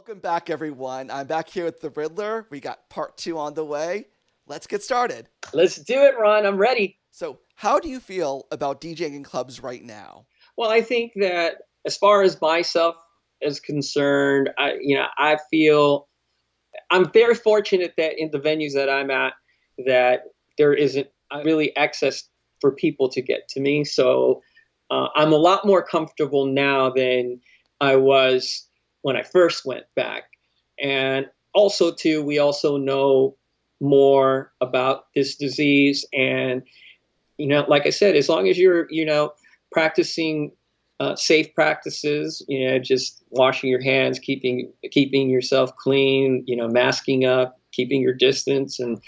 Welcome back, everyone. I'm back here with the Riddler. We got part two on the way. Let's get started. Let's do it, Ron. I'm ready. So, how do you feel about DJing in clubs right now? Well, I think that as far as myself is concerned, I feel I'm very fortunate that in the venues that I'm at, that there isn't really access for people to get to me. So I'm a lot more comfortable now than I was when I first went back. And also, too, we also know more about this disease. And, like I said, as long as you're, practicing safe practices, just washing your hands, keeping yourself clean, masking up, keeping your distance, and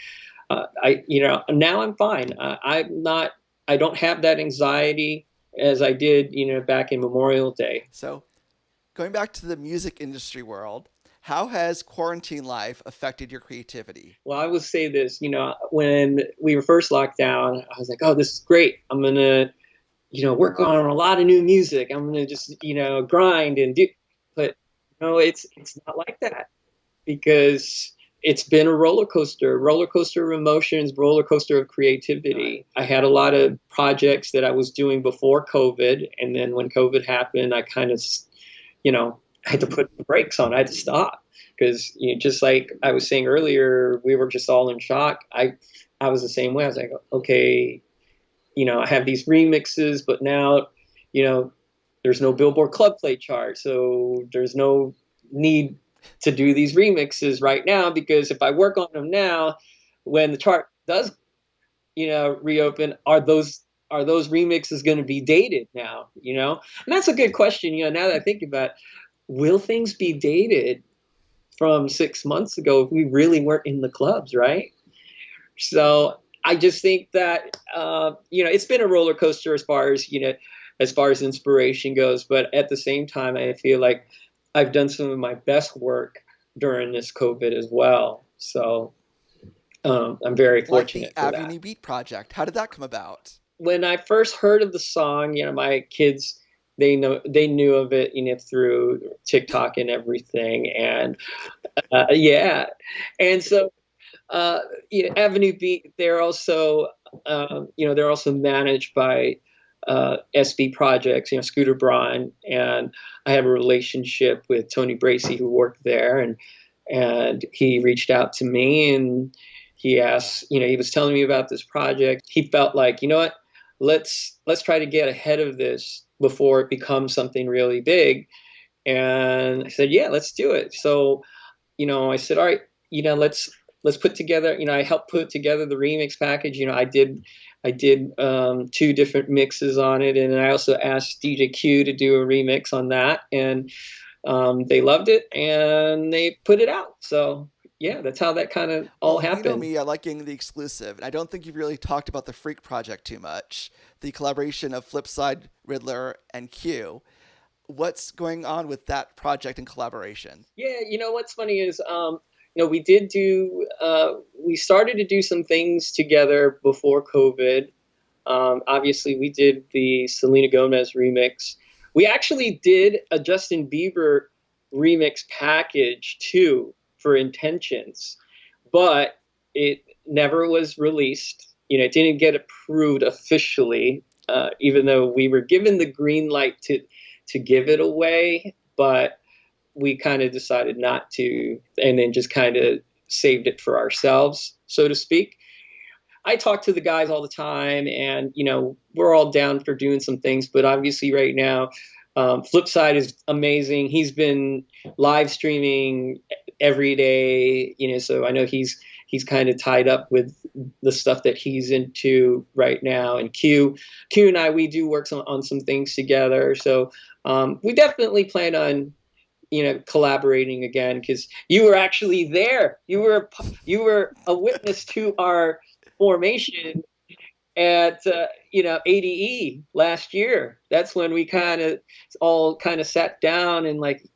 now I'm fine. I don't have that anxiety as I did, back in Memorial Day. So, going back to the music industry world, how has quarantine life affected your creativity? Well, I would say this, when we were first locked down, I was like, oh, this is great. I'm gonna work on a lot of new music. I'm gonna just, grind and do. But no, it's not like that because it's been a roller coaster of emotions, roller coaster of creativity. I had a lot of projects that I was doing before COVID, and then when COVID happened, I kind of, I had to put the brakes on. I had to stop because, just like I was saying earlier, we were just all in shock. I was the same way. I was like, okay, I have these remixes, but now, there's no Billboard Club Play chart, so there's no need to do these remixes right now because if I work on them now, when the chart does, reopen, are those remixes going to be dated now? And that's a good question. Now that I think about it, will things be dated from 6 months ago if we really weren't in the clubs, right? So I just think that it's been a roller coaster as far as inspiration goes. But at the same time, I feel like I've done some of my best work during this COVID as well. So I'm very Like the fortunate for that. Avenue Beat project, how did that come about? When I first heard of the song, my kids they knew of it, through TikTok and everything, and yeah, and so Avenue Beat, they're also managed by SB Projects, Scooter Braun, and I have a relationship with Tony Bracy who worked there, and he reached out to me and he asked, he was telling me about this project. He felt like, what, let's try to get ahead of this before it becomes something really big. And I said, yeah, let's do it. So I said, all right, let's put together. I helped put together the remix package. I did two different mixes on it, and I also asked DJ Q to do a remix on that, and they loved it, and they put it out. So yeah, that's how that kind of all Well, you know happened. me, I like getting the exclusive, and I don't think you've really talked about the Freak project too much. The collaboration of Flipside, Riddler, and Q. What's going on with that project and collaboration? Yeah, what's funny is, we started to do some things together before COVID. Obviously, we did the Selena Gomez remix. We actually did a Justin Bieber remix package too for Intentions, but it never was released. It didn't get approved officially, even though we were given the green light to give it away. But we kind of decided not to, and then just kind of saved it for ourselves, so to speak. I talk to the guys all the time, and we're all down for doing some things. But obviously, right now, Flipside is amazing. He's been live streaming every day, so I know he's kind of tied up with the stuff that he's into right now. And Q and I, we do work on some things together. So we definitely plan on collaborating again because you were actually there. You were a witness to our formation at ADE last year. That's when we all sat down and like,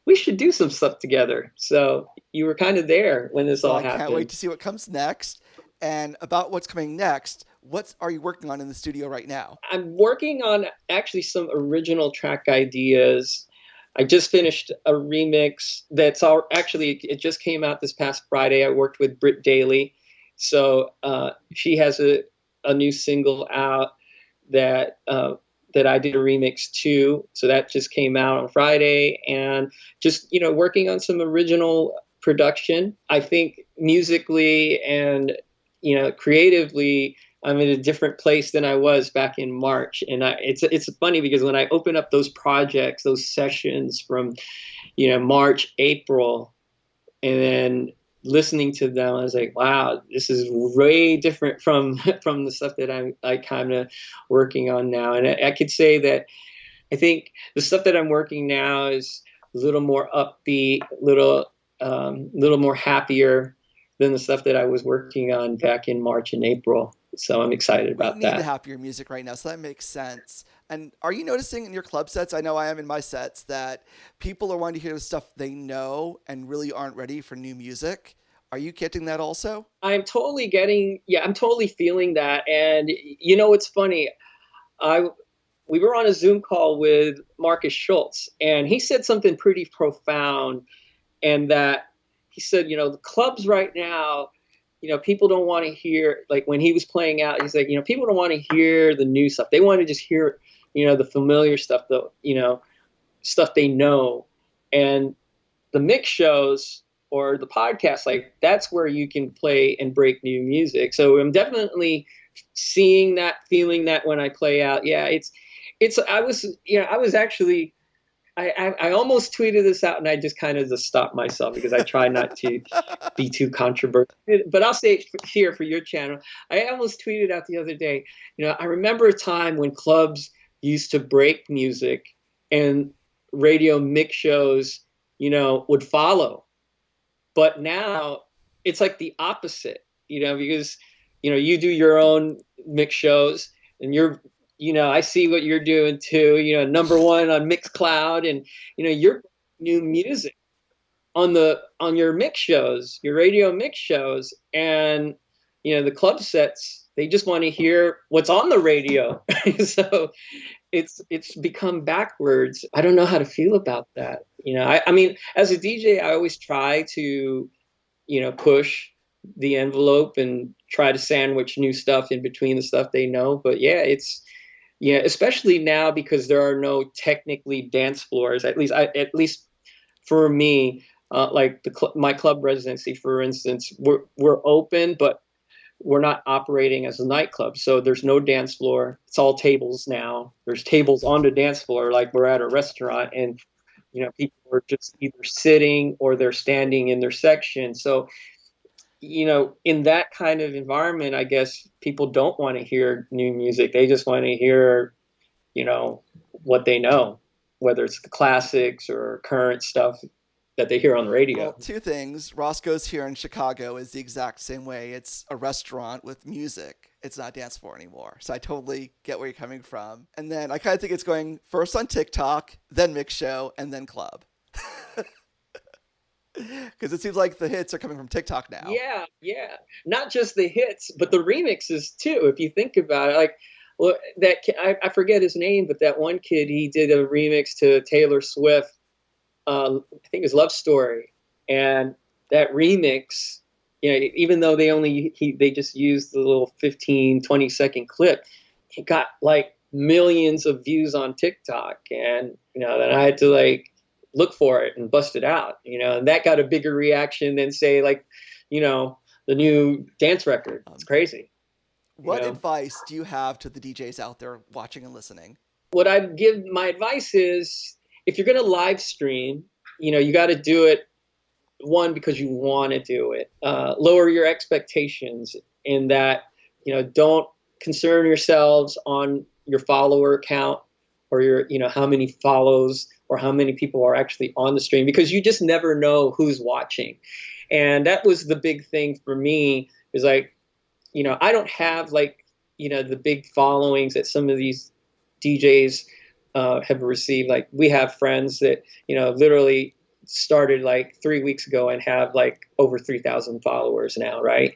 we should do some stuff together. So you were kind of there when this So all I can't wait happened. to see what comes next. And about what's coming next, what are you working on in the studio right now? I'm working on actually some original track ideas. I just finished a remix that's all actually, it just came out this past Friday. I worked with Britt Daly. So she has a new single out that that I did a remix to. So that just came out on Friday, and just working on some original production. I think musically and creatively, I'm in a different place than I was back in March. And it's funny because when I open up those projects, those sessions from March, April, and then listening to them, I was like, wow, this is way different from from the stuff that I kind of working on now. And I could say that I think the stuff that I'm working now is a little more upbeat, little more happier than the stuff that I was working on back in March and April. So I'm excited We about need the that. happier music right now, so that makes sense. And are you noticing in your club sets? I know I am in my sets that people are wanting to hear the stuff they know and really aren't ready for new music. Are you getting that also? I'm totally yeah, I'm totally feeling that. And it's funny. I We were on a Zoom call with Marcus Schultz, and he said something pretty profound. And that he said, the clubs right now, people don't want to hear, like when he was playing out, he's like, people don't want to hear the new stuff. They want to just hear, the familiar stuff, stuff they know. And the mix shows or the podcast, like that's where you can play and break new music. So I'm definitely seeing that, feeling that when I play out. Yeah, I was, I was actually, I almost tweeted this out, and I just kind of just stopped myself because I try not to be too controversial. But I'll say it here for your channel. I almost tweeted out the other day, I remember a time when clubs used to break music and radio mix shows, would follow. But now it's like the opposite, because you do your own mix shows, and I see what you're doing too, number one on Mixcloud, and you're new music on your mix shows, your radio mix shows. And the club sets, they just want to hear what's on the radio. So it's become backwards. I don't know how to feel about that. I mean, as a DJ, I always try to push the envelope and try to sandwich new stuff in between the stuff they know. But yeah, especially now because there are no technically dance floors. At least for me, like my club residency, for instance, we're open, but we're not operating as a nightclub. So there's no dance floor. It's all tables now. There's tables on the dance floor, like we're at a restaurant, and people are just either sitting or they're standing in their section. So in that kind of environment, I guess people don't want to hear new music. They just want to hear, what they know, whether it's the classics or current stuff that they hear on the Well, radio. two things. Roscoe's here in Chicago is the exact same way. It's a restaurant with music. It's not a dance floor anymore. So I totally get where you're coming from. And then I kind of think it's going first on TikTok, then mix show, and then club. Because it seems like the hits are coming from TikTok now. Yeah, yeah. Not just the hits, but the remixes too. If you think about it, like, well, I forget his name, but that one kid, he did a remix to Taylor Swift. I think it was Love Story, and that remix, even though they just used the little 15-20 second clip, it got like millions of views on TikTok, and then I had to like look for it and bust it out, and that got a bigger reaction than say like, the new dance record. It's crazy. What advice do you have to the DJs out there watching and listening? What I'd give my advice is, if you're going to live stream, you got to do it, one, because you want to do it. Lower your expectations in that, don't concern yourselves on your follower count or your, how many follows or how many people are actually on the stream, because you just never know who's watching. And that was the big thing for me, is like, I don't have like, the big followings that some of these DJs have received. Like, we have friends that, literally started like 3 weeks ago and have like over 3,000 followers now, right?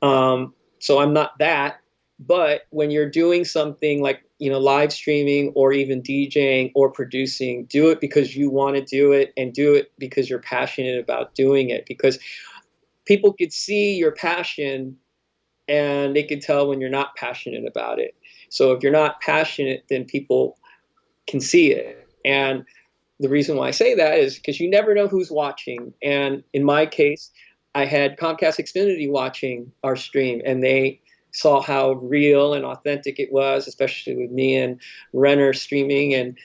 So I'm not that. But when you're doing something like live streaming or even DJing or producing, do it because you want to do it, and do it because you're passionate about doing it, because people could see your passion and they can tell when you're not passionate about it. So if you're not passionate, then people can see it. And the reason why I say that is because you never know who's watching. And in my case, I had Comcast Xfinity watching our stream, and they saw how real and authentic it was, especially with me and Renner streaming, and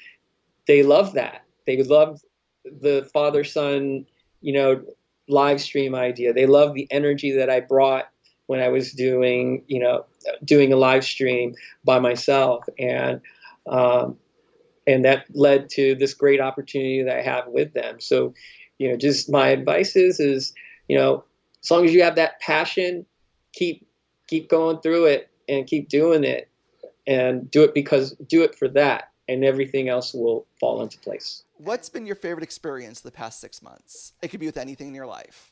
they loved that. They loved the father-son, you know, live stream idea. They loved the energy that I brought when I was doing a live stream by myself, um, and that led to this great opportunity that I have with them. So, just my advice is, as long as you have that passion, keep going through it and keep doing it, and do it for that, and everything else will fall into place. What's been your favorite experience the past 6 months? It could be with anything in your life.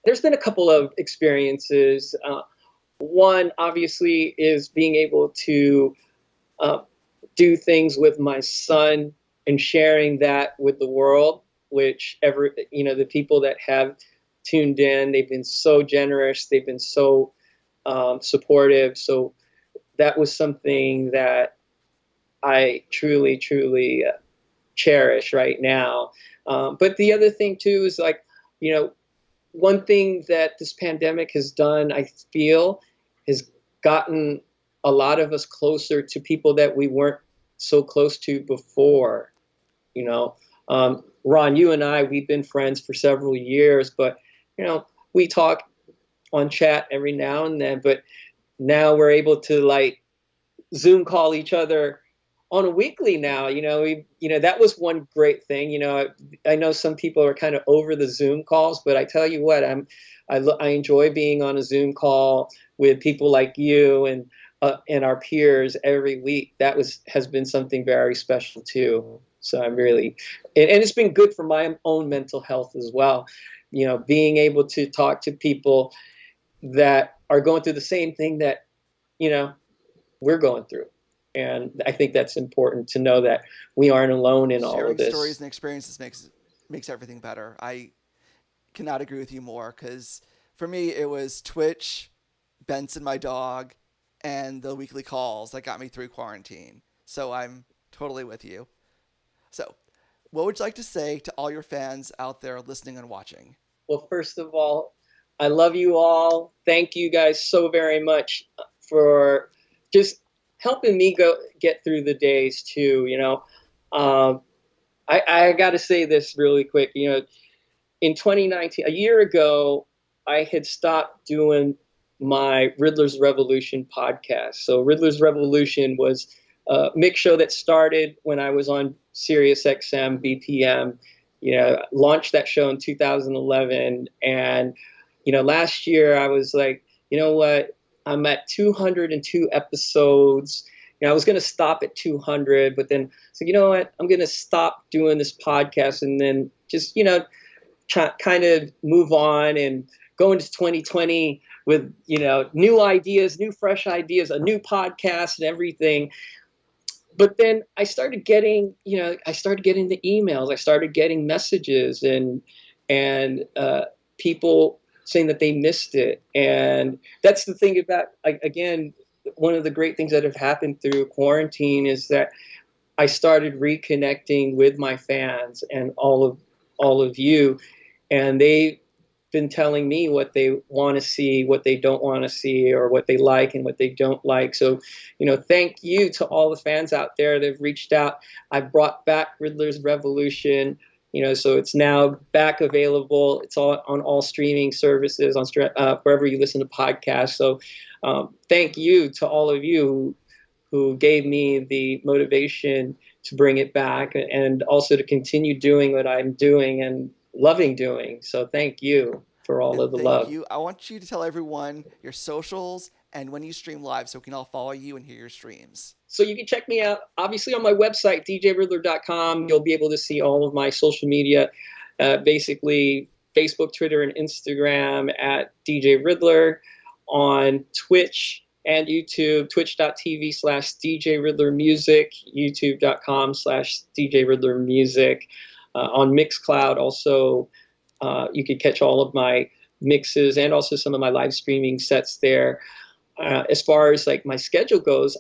There's been a couple of experiences. One, obviously, is being able to uh, do things with my son and sharing that with the world, which the people that have tuned in, they've been so generous, they've been so supportive. So that was something that I truly, truly cherish right now. But the other thing too is, like, one thing that this pandemic has done, I feel, has gotten a lot of us closer to people that we weren't so close to before. You know, Ron, you and I, we've been friends for several years, but we talk on chat every now and then. But now we're able to, like, Zoom call each other on a weekly now. That was one great thing. I know some people are kind of over the Zoom calls, but I tell you what, I enjoy being on a Zoom call with people like you and our peers every week. Has been something very special too. So I'm really, and it's been good for my own mental health as well. Being able to talk to people that are going through the same thing that we're going through. And I think that's important to know, that we aren't alone in all of Sharing stories this. and experiences makes everything better. I cannot agree with you more, because for me it was Twitch, Benson my dog, and the weekly calls that got me through quarantine. So I'm totally with you. So, what would you like to say to all your fans out there listening and watching? Well, first of all, I love you all. Thank you guys so very much for just helping me get through the days too. Um, I got to say this really quick. In 2019, a year ago, I had stopped doing my Riddlers Revolution podcast. So Riddlers Revolution was a mix show that started when I was on Sirius XM BPM. Launched that show in 2011, and last year I was like, you know what? I'm at 202 episodes. I was going to stop at 200, but then so you know what? I'm going to stop doing this podcast, and then just kind of move on and go into 2020 with new ideas, new fresh ideas, a new podcast and everything. But then I started getting the emails, I started getting messages, and people saying that they missed it. And that's the thing about, again, one of the great things that have happened through quarantine is that I started reconnecting with my fans and all of you, and they've been telling me what they want to see, what they don't want to see, or what they like and what they don't like. So, thank you to all the fans out there that have reached out. I brought back Riddler's Revolution, so it's now back available. It's all on all streaming services, on wherever you listen to podcasts. So, thank you to all of you who gave me the motivation to bring it back, and also to continue doing what I'm doing and loving doing. So thank you for all And of the thank love. you. I want you to tell everyone your socials and when you stream live, so we can all follow you and hear your streams. So you can check me out, obviously, on my website, djriddler.com. You'll be able to see all of my social media, basically Facebook, Twitter, and Instagram at DJ Riddler. On Twitch, and YouTube, twitch.tv/DJ Riddler Music, youtube.com/DJ Riddler Music. On Mixcloud, also, you can catch all of my mixes and also some of my live streaming sets there. As far as like my schedule goes,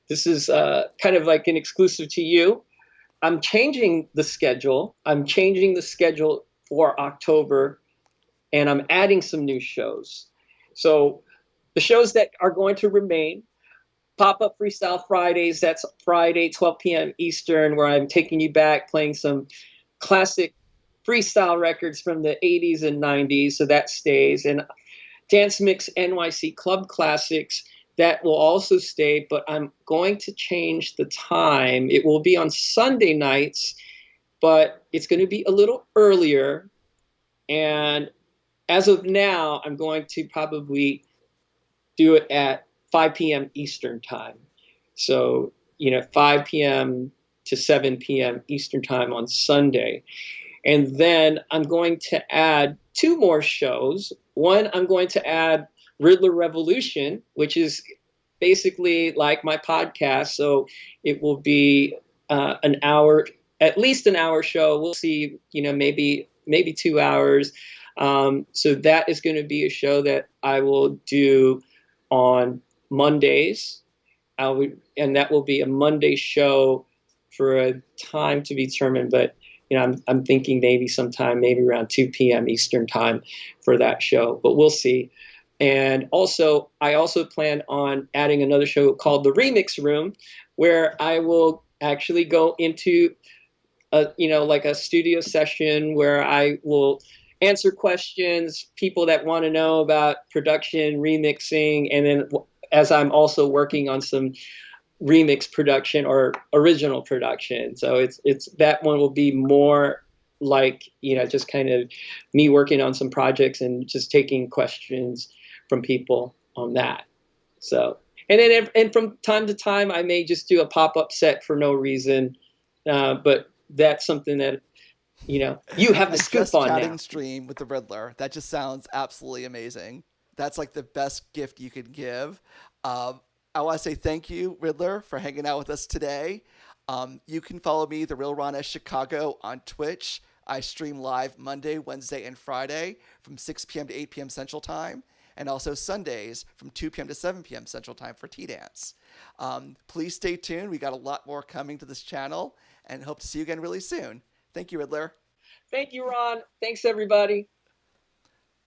this is kind of like an exclusive to you. I'm changing the schedule. I'm changing the schedule for October, and I'm adding some new shows. So the shows that are going to remain: Pop-Up Freestyle Fridays, that's Friday, 12 p.m. Eastern, where I'm taking you back, playing some classic freestyle records from the 80s and 90s, so that stays. And Dance Mix NYC Club Classics, that will also stay, but I'm going to change the time. It will be on Sunday nights, but it's going to be a little earlier. And as of now, I'm going to probably do it at 5 p.m. Eastern time. So, 5 p.m. to 7 p.m. Eastern time on Sunday. And then I'm going to add two more shows. One, I'm going to add Riddler Revolution, which is basically like my podcast. So it will be an hour, at least an hour show. We'll see, maybe 2 hours. So that is going to be a show that I will do on Mondays. And that will be a Monday show for a time to be determined. But I'm thinking maybe sometime, maybe around 2 p.m. Eastern time for that show. But we'll see. And also, I also plan on adding another show called The Remix Room, where I will actually go into like a studio session where I will answer questions, people that want to know about production, remixing, and then as I'm also working on some remix production or original production. So it's that one will be more like, just kind of me working on some projects and just taking questions from people on that. So, and from time to time, I may just do a pop-up set for no reason. But that's something that, you have the A scoop just on now. chatting stream with the Riddler. That just sounds absolutely amazing. That's like the best gift you could give. Um, I want to say thank you, Riddler, for hanging out with us today. You can follow me, The Real Ron S. Chicago, on Twitch. I stream live Monday, Wednesday, and Friday from 6 p.m. to 8 p.m. Central Time, and also Sundays from 2 p.m. to 7 p.m. Central Time for Tea Dance. Please stay tuned. We got a lot more coming to this channel, and hope to see you again really soon. Thank you, Riddler. Thank you, Ron. Thanks, everybody.